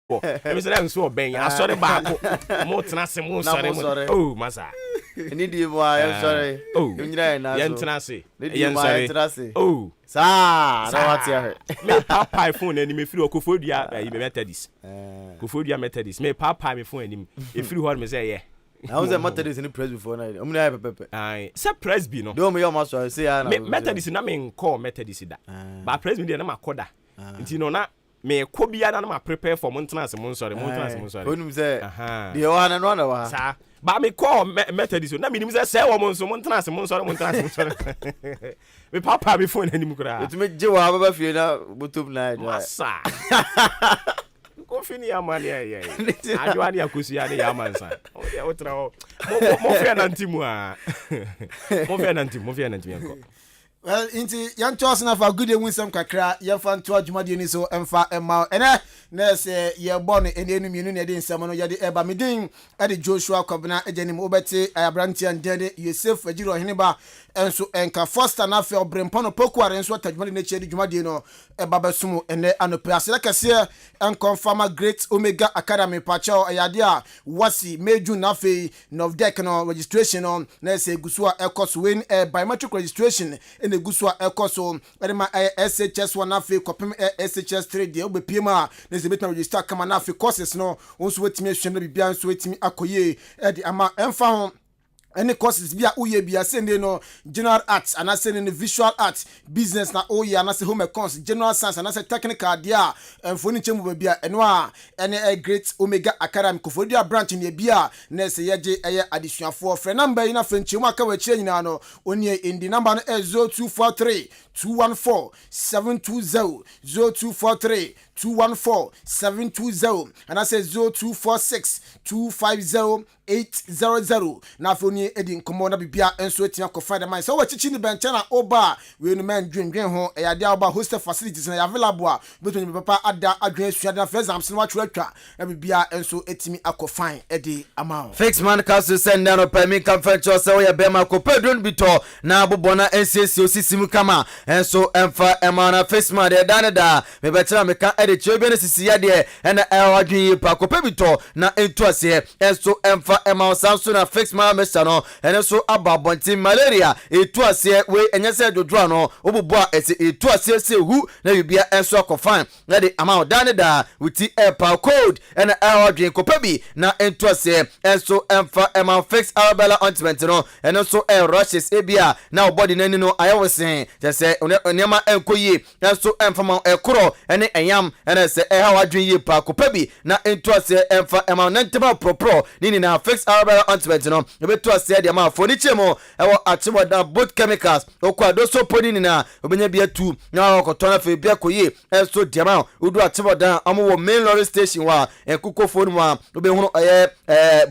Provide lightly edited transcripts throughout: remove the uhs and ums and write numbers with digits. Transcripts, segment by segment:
Emi say dem so ben asori ba ko. Mo tena se mo sori. Oh, masa. Ni di bo I sorry. Oh. Nyira na so. Yen tena se. Yen sorry. Oh. Sa, na what here. Me papa phone ani me firi okofodua me Methodist. Kofodua Methodist. Me papa me phone ani. E firi ho me say yeah. I was a Methodist in press before night. I'm not pepe. Aye, say presby no. Do me your master say na. Methodist na me call Methodist da. But presby dey na makoda. Nti no na me ko bia na ma prepare for mountains mo sorry. Onum say. The one no na wa. Sa. But me call Methodist na me nim say wo mo so mountains mo sorry. Me papa be phone ani mu kura. It me je wa baba fie na botum na. Masa. Ko fini amani ya. Adwani akosi ya ne yamansa. O tra mo fe nantimu a. Mo fe nantimu yanko. Well, inti yan choose na for good win some kakra ye fan to adwumade ni so emfa emma ene na se ye born enenu mienu ne de nsem no ye de eba medin e de Joshua Kobna ejenim obeti abranti and de Yosef Ajiro Heneba enso enka Foster na fe obrempo no pokuare enso atadwumade na chi de dwumade no eba besumu ene anope asela kase en confirm Great Omega Academy pacho ayade a wasi meju na fe novdek no registration no na se gusua ekos win biometric registration in Guswa Ecoso, Edema SHS 1 Nafi, Copim SHS 3, the Obepima, Nezabit register Kamanafi courses no, also with me, Shem Bian, so with me, Akoye, Eddie Ama, Enfant. Any courses bia uye bia send no general arts and I send in the visual arts business na oye and I say home econs general science and I say technical dia and for ni chemu bia enwa any Great Omega Academy Kofodia branch in the bia na say yeje eye addition for friend number ina fenchi mu aka we chire nyina no onye in the number no 0243 214 720 0243 214 720 and I say 0246 250 800 na foni edin komo na bibia enso etia ko find man so wachichi ni benche na oba we no man dwendwen ho e yade oba hostel facilities na available a beto ni papa ada adwen suada na first amson wa twatwa na bibia enso etimi akofine edi amount fix man castle send down op me kan fetch so we be ma ko pedron bito na abobona nsesi osisimu kama enso emfa emana fix man de danada me betira me kan edi chebe ne sisi yade na awadwen pa ko pebito na entuase enso emfa Emma Samson fix my mesa no and so ababonti malaria etuase we enyese dodro no obuboa ese etuase se hu na bibia enso akofan na de amount daneda with airpal code and awdwen kopabi na entuase enso emfa Emma fix Arabella ointment no and so rushes ebia na body nani no ayewesen je se onyama enkoyi enso emfa ma ekoro ene enyam ene se awadwen yi pa kopabi na entuase emfa Emma nantema propro nini na fix Arabella ointment no ebeto ase de ma fo ni chemo ewo atimoda both chemicals okwado so poni na obenya bia tu na okoto na fe bia koye enso de ma udu atimoda amowo main lorry station wa enkuko fo mu a obehunu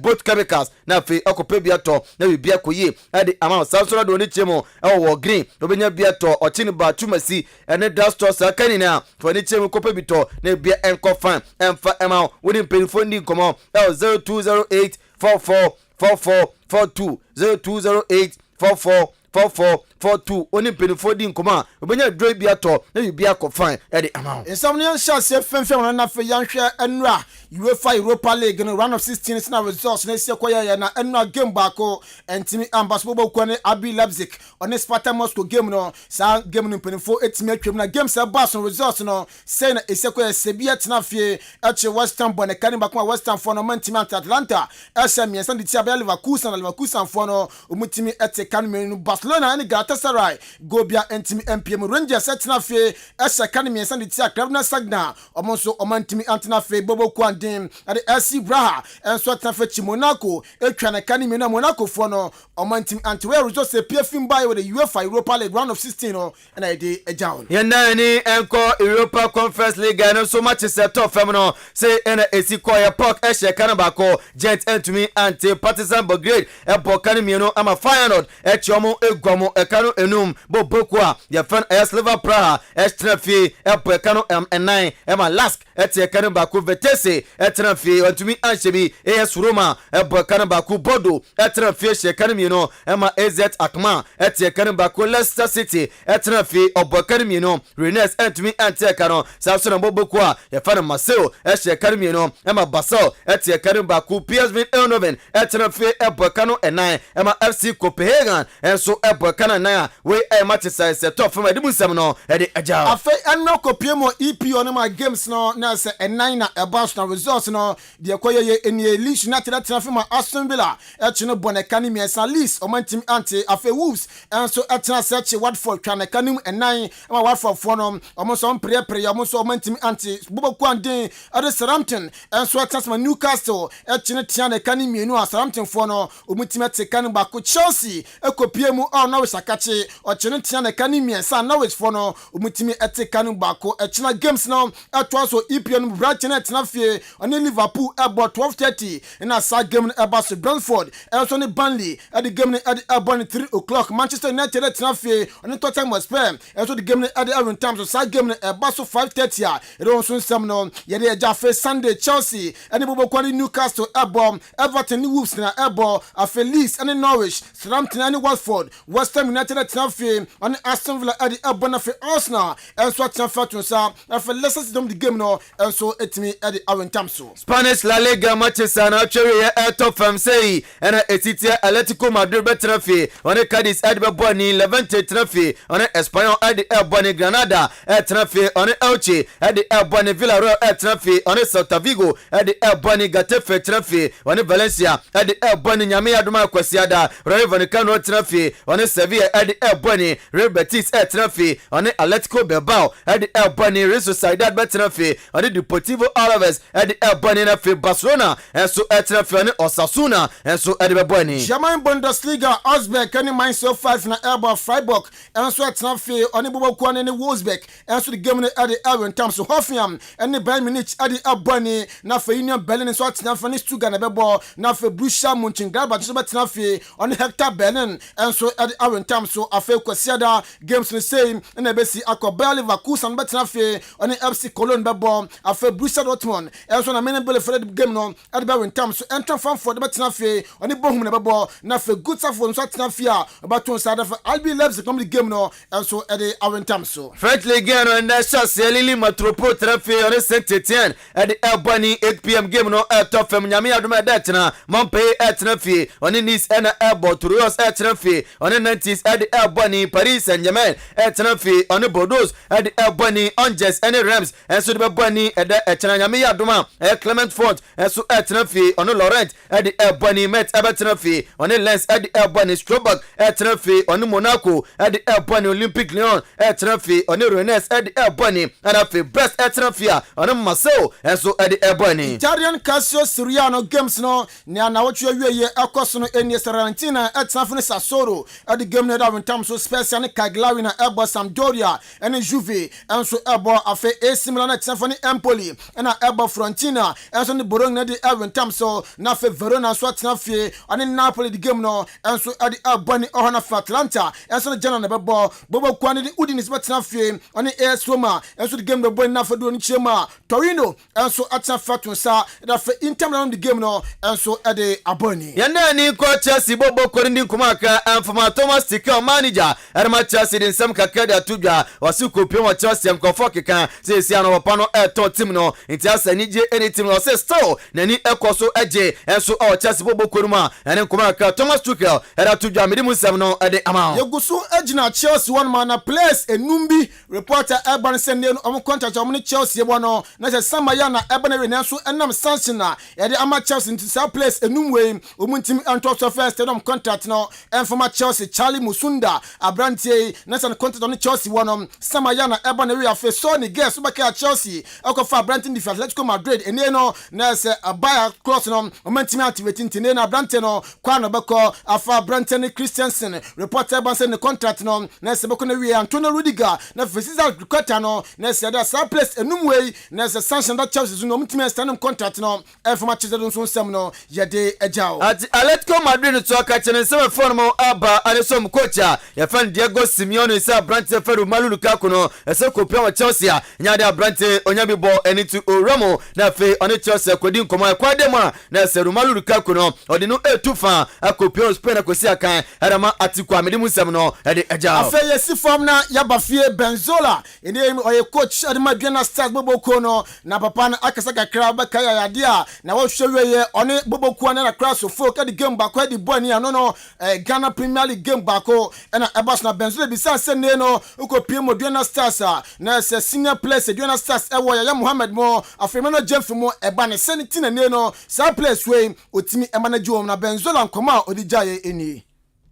both chemicals na fe okope bia to na bia koye ade ama sanso do ni chemo ewo green obenya bia to ochini ba tumasi ene dastor sakani na fo ni chemo kope bito na bia enko fan emfa ema woni penfo ndi komo 0208 444442 0208 444442 oni penifo di nkoma obenya dro bia to na bibia ko fine e de amount insomnia chance fenfen na fe yanhwe enra UEFA Europa League no round of 16 na results na sie koya na enra game baako entimi ambassador ko ne Abi Leipzig on Sparta Moscow game no sa game no penifo etimi atwem na game sa bass results no say na esie koya sebia tena fie eche West Ham bone kani baako West Ham for no mantimi Atlanta ese mi san di tia bia Leverkusen for no omutimi ete kan menu Barcelona and Galatasaray Gobia entimi MPM Rangers etena fie ese kan mi san di tia Krabna Sagna omonso omantimi antena fie Bobo Kwande at the SC Braha and so Tafachi Monaco, Ekana Kanimina Monaco for no, or Mantim Antwerp results a PFM by with the UEFA Europa League round of 16 and I did a down. Yanani Enco Europa Conference League and so much is a top feminine say in a Sequoia Park Eshe Kanabako, Jet Entumi anti Partizan Belgrade, Epo Kanimino, I'm a Feyenoord, Echomo, Egomo, Ekano Enum, Bobokwa, your friend Sleva Praha, Estrefi, Epo Ekano M9, Emma Lask, Ete Kanabako Vetese. etrafi watumi anhyebi AS Roma ebokan baako Bodo etrafi shekan mieno ema AZ Akma etiekan baako Leicester City etrafi obokan mieno Rennes entumi anteka no saso na boboku a yefana Marseille shekan mieno ema Basel etiekan baako PSV Eindhoven etrafi ebokano enan ema FC Copenhagen enso ebokana na we Manchester City top from edibusam no ede aja afa enno kopiemo EP on my games no na se enan na ebounce na results no de koyeye eni Leeds United transfer Aston Villa etchino bonekani miensa Leeds omantim anti afa Wolves enso etna search Watford kanekanim enan ema Watford for no omoso pre omoso omantim anti boboku anden ade Southampton enso etna Newcastle etchino tiane kani mienu a Southampton for no omutim tekani bako Chelsea ekopiemu on na we sakachi ochino tiane kani miensa na we for no omutim etekani bako etchina games no etwa so EPN Brighton etna fie on Liverpool about 12:30 in a side game about Brentford also on Burnley at the game at about 3 o'clock Manchester United etna fie on Tottenham Hotspur also the game at the Aaron Times so side game about 5:30 it also some no ye dey jafe Sunday Chelsea and the Bobo Newcastle about Everton Wolves na about Leeds and Norwich Southampton and Watford West Ham United etna fie on Aston Villa at the Abona for Arsenal and so etna fie so for Leicester City the game no and so etimi at the Aaron Times so Spanish La Liga Manchester na chwe top fam say and Etitia Atletico Madrid betrafi on Cadiz Edbe Boni Levante trafi on Espanyol at the Boni Granada trafi on Elche at the Boni Villarreal trafi on Celta Vigo at the Boni Getafe trafi on Valencia at the Boni Nyame Adoma Kwasiada Rayo Vallecano trafi on Sevilla at the Boni Real Betis trafi on Atletico Bilbao at the Boni Real Sociedad betrafi on Deportivo Alaves at the Boni na Barcelona enso etrafi on Osasuna enso edebeboni German Bundesliga Augsburg and Mainz 05 na Elba Freiburg enso etrafi on Boboku and Wolfsburg enso the game at the Aaron Times so Hoffenheim and the Bayern Munich at the Albani na for Union Berlin so etrafi ni Stuttgart na bebo na for Borussia Mönchengladbach so etrafi on Hertha Berlin enso at the Aaron Times so afa kwasiada games the same na besi akobel Leverkusen betrafi on FC Cologne bebo afa Borussia Dortmund enso na menebele for the game no at the Aaron Times so enter from for the betrafi on the bohum na bebo na for good stuff for so etrafi about to side for RB Leipzig come the game no enso at the Aaron Times so French Ligue 1 and Chelsea Lille Metropole trafi on Saint-Etienne at the Albany 8 p.m. game no top from Nyame Adoma Datna Montpellier trafi on Nice and Airball Toulouse trafi on 90s at the Albany Paris Saint-Germain trafi on Bordeaux at the Albany Angers and Reims and so the Albany at the Nyame Adoma Clement Fort and so trafi on Laurent at the Albany Met trafi on Lens at the Albany Strasbourg trafi on Monaco at the Albany Olympique Lyon trafi on Rennes at the Albany and at Brest trafi on Marseille and so at the Albany Italian Calcio Siriano games no na wotwe wieye akoso no eni Sarantina etafune Sassuolo at the game na in terms of special ne Cagliari na Ebo Sampdoria and Juve and so Ebo afa AC Milan etafune Empoli and Ebo Fiorentina and so the Bologna de in terms so na fe Verona so etafie and Napoli the game no and so at the Albany ohana for Atlanta and so the general na bebo kwani the Udinese etafie and AS Roma and so the game the boy na for do ni chema Torino and so atafa to sa that for Inter Milan the game no and so at the Albany yanda ni ko Chelsea bobo ko ndi kumaka amfama Thomas Tuchel manager erma Chelsea din sam kakade atudwa wasu kopio wa Chelsea mkofo keka se ano pano to team no nti asani je any team no se still nani ekoso eje enso o Chelsea bobo ko ruma ene kumaka Thomas Tuchel era tudwa medimu sam no ade ama yegusu ejina Chelsea one man place enumbi reporter Urban Sunday no om contract om ni Chelsea ebo no na se samaya na Urban we nanso enam sanction na yede ama Chelsea into sa place enumwe omuntim anto so first no contract no informa Chelsea Charlie Musunda abrantie na se contract on Chelsea one samaya na Urban we afa so ni guess ubaka Chelsea akofa abrantie di Atletico Madrid ene no na se abaya cross no omuntim activate ntine na abrantie no kwa no beko afa abrantie ni Christensen reporter Urban say the contract no na se beko na we Antonio Rudiger na physical quarter no na se da sa place enumwe na se sanction that Chelsea no omuntim stand contract no informa Chelsea don so sem no yede ejao at Atletico Madrid to aka chene se form aba alesom coacha ya fan Diego Simeone se Brante Feru Malu Lukaku no se kopia wa Chelsea nya da Brante onyabibo enitu Oramo na fe one Chelsea kodi nkomo akwade mu na se Romelu Lukaku no odi no etufa akopio Spain akosi akan adama Atiku amede musem no ede eja afa yesi form na yabafie Benzola ene oye coach adama Duana Stars boboko no na papa na akasa kakra ba kaya yade a na wo hweweye one boboko na kra so fo ka di game back kwa di boni ano no Ghana Premier League game back na ebas na Benzola bisa se ne no ukopie mo Duana Stars na se senior players Duana Stars ewo ya Mohammed mo afema no Jemfi mo eba ne seniti na ne no sa players we otimi emanaje wo na Benzola nkoma odijaye eni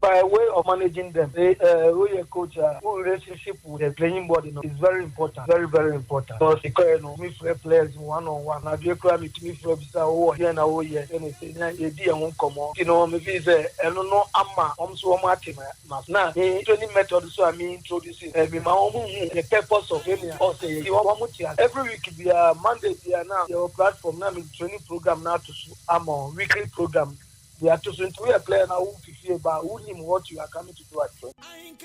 by way of managing them. Who your coach, who relationship with the playing body is very important, very, very important. Because me for players one-on-one. Now you cry me to me for here and here, anything. You won't come on. You know, maybe say, no, I'm so much. Now, any method so I mean introducing my own the purpose of any. Also, you want every week be a Monday be now your platform now in training program now to on weekly program. They are to a player now who feel about who him what you are coming to do at training.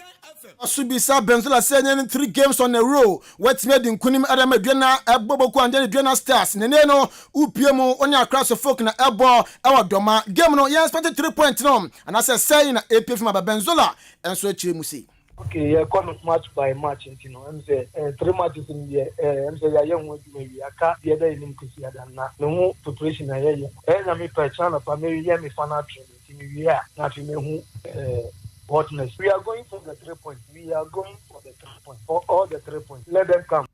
Asubisa Benzola saying 3 games on a row. What's made in Kunim Adam Duana Boboko and Duana Stars. Neneno Upiemo on your class of folk na elbow our doma. Game no yes 3 points no. And as I say in AP from Benzola and so Chimusi. Okay, yeah, come match by match, you know. I'm say 3 matches in the I'm say I young with maybe I can't the other in Kusia than now. No more preparation I hear. And I'm per channel for maybe yeah me fan training. Yeah, not me who hotness. We are going for the 3 points. We are going for the 3 points. For all the 3 points. Let them come.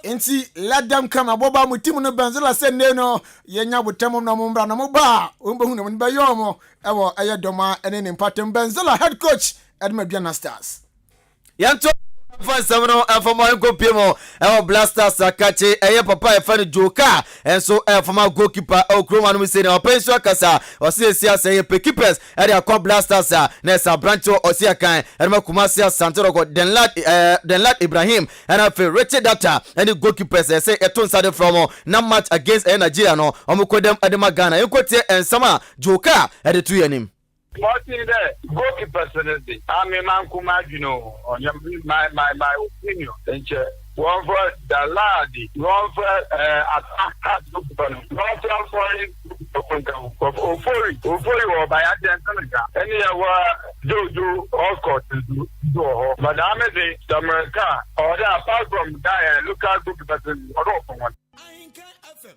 Enti let them come aboba mutimu no Benzola se ne no yenya botamo no mbra no ba umbo hu no ba yomo ewo ayedoma ene ne patem Benzola head coach Duana Stars. Yanto for several and for my goalkeeper Blasters akache papa fan joka and so for my goalkeeper Okroma we say na pension kasa o say keepers e dey call Blasters na sa brancho Osiakan and Kumasi Santoro got Denlat Ibrahim and after Richard Data and the goalkeepers say eton side from na match against Nigeria no omukodem adema Ghana ekote and sama joka e dey 2 yenim. What is that? Goalkeeper personality. I'm a man who you know on my opinion. One for the lady, one for attack, one for Ofori or by Senegal. Any do all courts do. But I'm the America or the apart from that, look at goalkeeper or one.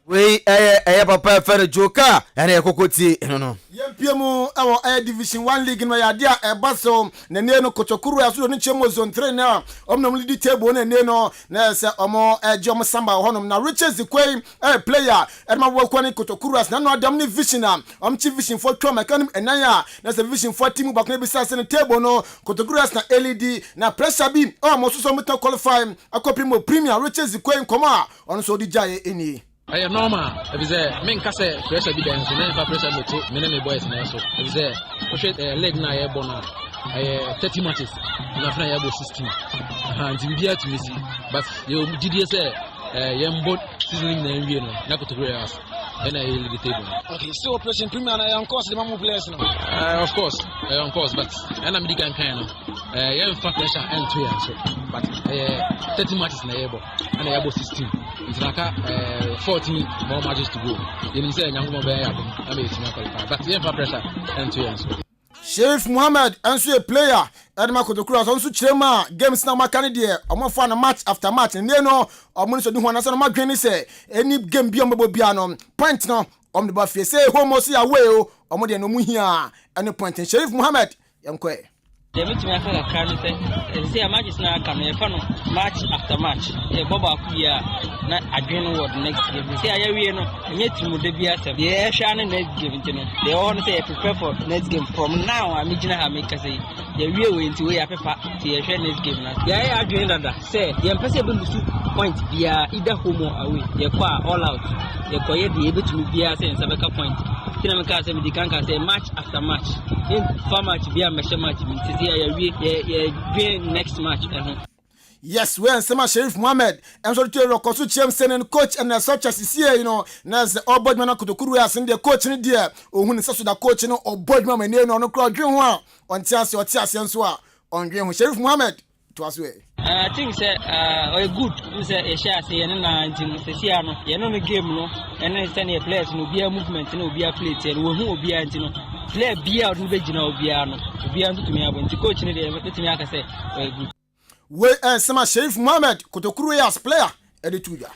We papa fan joka and kokoti no. Yempiemu our Division 1 league no ya dia ebaso ne ne no kotokuru aso no chemo zone 3 na omnom lead table ne ne no na se omo ejom samba honom na Richard Zikwai player edma wo ni kotokuru as na no adam ni vision am chi vision for twa mekanim enaya na se vision for team back na bi sa se ne table no kotokuru as na LED na pressure bi mo so mutan qualify akopimo premier Richard Zikwai nkoma on so di jaye eni. I am normal. If it's a main cassette, pressure be dance, and then pressure me too. Many boys now. So if it's a push it leg now, I born 30 matches. And after I have 16. And we be here to miss it. But you did say, both seasoning the NBA no. Not to go house. And I leave the table. Okay, still operation premier and of course the mamu players now. Of course, but and I'm the kind of. Yeah, in fact, pressure and 2 years. So, but 30 matches na yebo, and I have 16. It's like 14 more matches to go. You know, say I'm going to be able to qualify. But yeah, for pressure and 2 years. Sheriff Muhammad answer a player Edma Kotokura also chema games na makani de omo fa na match after match and no omo so du ho na so na madwene say any game bi omo bia no point no omo de ba fie say home so away o omo de no mu hia any point Sheriff Muhammad yamkwe the meet me after the say match is na come e fa no match after match e boba kuya na adwene word next game say ayawie no nye timu de bia se ye hwa na next game ntino they all say prepare for next game from now amigina ha make say ye wie we nti we apepa ti ye hwa next game na ye adwene dada say ye mpese be lusu point bia either home or away ye kwa all out ye koye de ye betumi bia say nsabeka point tina me ka say me di kan say match after match in for match bia me match me ti ye wie next match Yes, we and Sema Sheriff Muhammad. I'm sorry to Rokosu Chemsen and coach and such as is here, you know, as the old boardman Kutokuru as in the coach in there, or when it's also the coach, you know, or boardman and no crowd dream on Tias or Tias and Swa on Dream Sheriff Muhammad to us way. I think say good say a share say and 19 say no ye no game no and then send a players no be a movement no be a play tell we who be antino play be out no be gina obi ano obi anto to me abon coach ni dey let me aka say good we Sama Sheriff Mohammed Kotokuru as player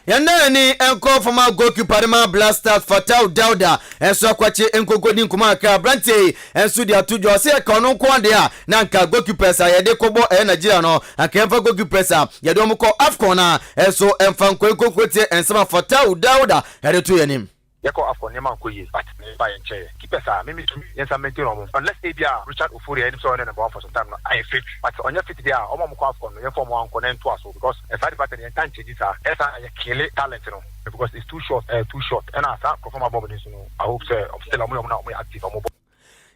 Yanda ni enko former goalkeeper ma Blasters Fatau Dauda enso akwache enkogodi nkuma ka Brante enso dia tujo se ka no nko ade a na nka goalkeepers a yede kobo Nigeria no akemfa goalkeepers a yede omko AFCON na enso emfa nkokokotie ensema Fatau Dauda yede to yanim Yako afọ nema nkoye but ba yenche keepers a mimi to yensa maintain omo unless ebia Richard Ofori any so na number 1 for some time no I fit but onya fit there omo mko afọ no yenfo mo anko na nto aso because if I pattern yen tan change sa esa ya kele talent no because it's too short and asa perform above this no I hope say I'm still am active omo.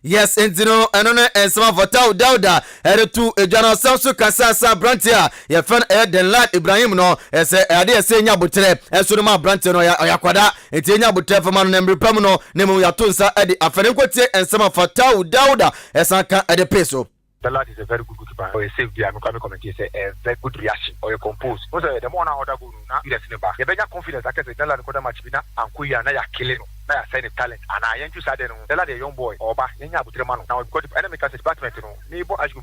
Yes, Entino, and some Fatau Dauda, headed to a general South Casasa Brantia, your friend Eden Lad Ibrahim, no, as a dear saying Yabutre, and Sudama Brantino, Ayaquada, and Tina Butre for Man and Repamino, Nemo Yatunsa, Eddie Aferenquete, and some Fatau Dauda, as I can at the peso. The lad is a very good goalkeeper. Or a safe there, I'm coming to say a very good reaction or a compose. Also, the more now order go now, you see the back. You better confidence. I can say the lad quarter match bina and Kuya na ya killing. Na ya sign talent. And I ain't you said no. The lad a young boy. Oba, yenya butremano. Now because the enemy can department no. Neighbor as you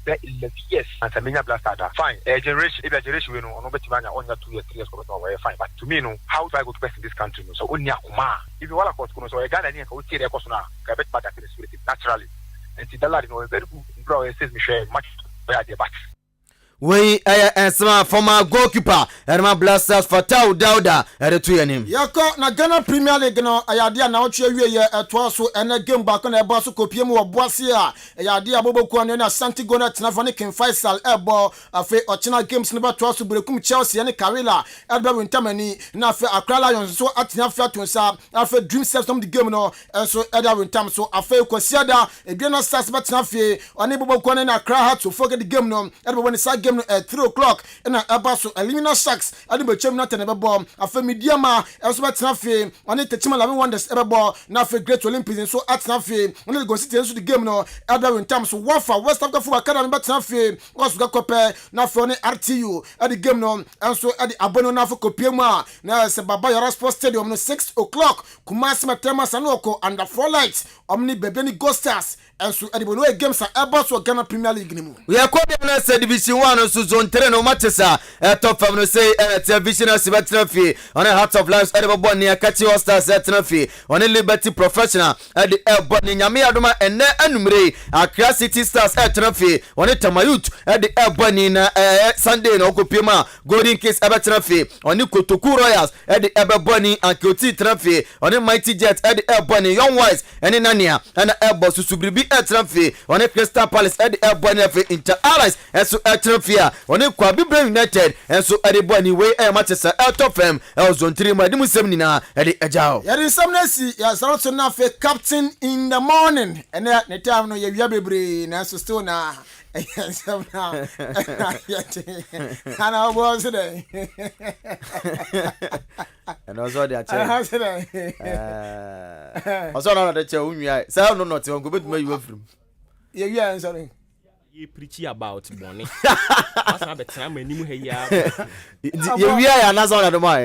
be 11 years. And Samina Blaster. Fine. A generation, if a generation we know, no better man on 2 years, 3 years for no fine. But to me no, how do I go to best in this country? So only akuma. If you want to go so a guy that can take the cost now. Can bet better in the spirit naturally. And the lad no very good. Bro, it says me share much better the back. We some former goalkeeper Herman Blasters Fatau Dauda at the two him. Yako na Ghana Premier League no ayadia na oche wie to so ene game back na ebo so kopiem wo boase a ayadia boboku na Santi Gona Tinafani King Faisal ebo afi ochina games no ba to so brekum Chelsea ne Kawila elba wintamani na afi Accra Lions so atina afi atonsa afi Dream Stars from the game no so elda wintam so afi kwasiada Ebiano Stars ba tinafi oni boboku na Accra Hearts so forget the game no elba when sa game at 3 o'clock and abaso elimina sharks adi be chem na tenebebo afa mediama eso betnafe oni techima 11 wonders ebebo na fa great olympics so atnafe oni go city so the game no elder in terms so wafa West Africa Football Academy betnafe was ga kope na fa oni RTU adi game no enso adi abono na fa kopiema na se baba yara sports stadium no 6 o'clock Kumasi Matema Sanoko under 4 lights omni bebeni Ghosters enso adi bono games are ebo so Ghana Premier League ni mu We are called the division 1 so zone 3 no matesa top fam no say television sibatrafi on a Heart of Lives edebo near Kachi All Stars trafi on Liberty Professional at the airport ni nyame adoma ene anumre Accra City Stars trafi on Tamayut at the airport ni na Sunday no kopima Golden Kings trafi on Kotoku Royals at the airport ni Ankoti trafi on Mighty Jets at the airport ni Young Wise and Nania and airport Susubribi trafi on Crystal Palace at the airport ni Inter Allies and so trafi on Kwabi United and so Adeboni way Manchester top FM zone 3 madimu semnina edi ejao yari samnesi ya saroto na fe captain in the morning and ne time no ye bebre na so still na samna ana obo sede and also the also na the che unwia say no not go betuma you afrim ye wi sorry you preach about money. Asa betra manimu he ya. Ye wi ya na so na do mai